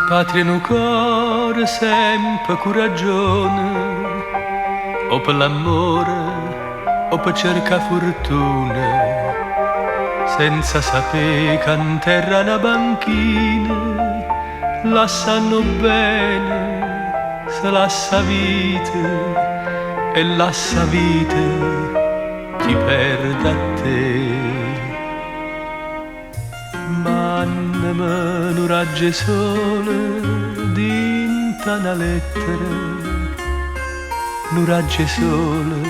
Patria in un cuore sempre coragione, o per l'amore o per cercare fortuna, senza sapere che in terra una banchina la sanno bene, se lascia vita e lascia vita ti perde a te. Mannami un raggio sole dinta una lettera, un raggio sole,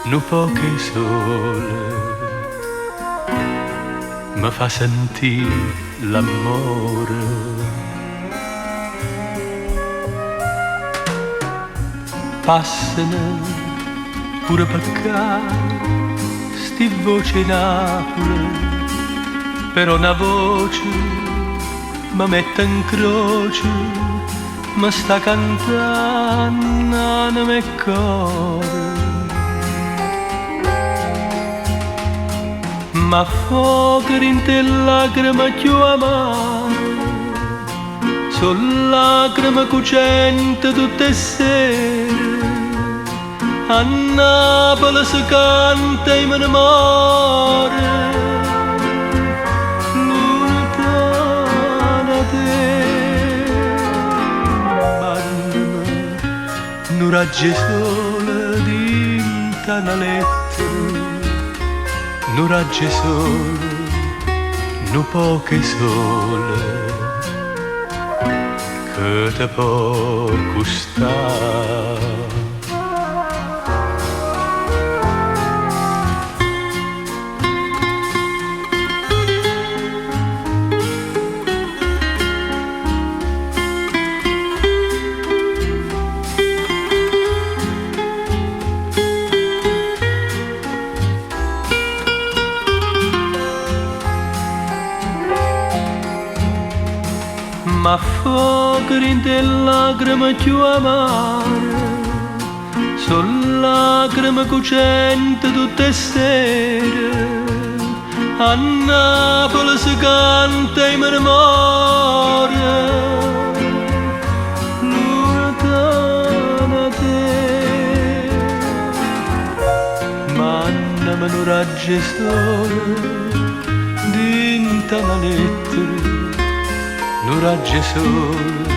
un poche sole, mi fa sentire l'amore. Passano pure peccare sti voci Napoli, però una voce mi mette in croce, mi sta cantando nel mio cuore. Ma fuoco in te lacrime più amare, sono lacrime cucente tutte le sere, a Napoli si canta in memoria. Un raggio sole dinta una lettera, un raggio sole, un poche sole, che te può costare. Ma fuoco in te lacrime più amare, sono lacrime cucente tutte le sere, a Napoli si canta in memoria, lontana te. Mannami un raggio sole dinta una lettera, un raggio sole,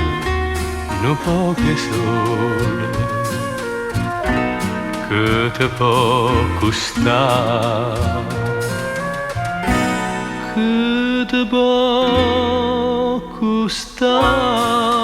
un poche sole, che te può costare, che te può costare.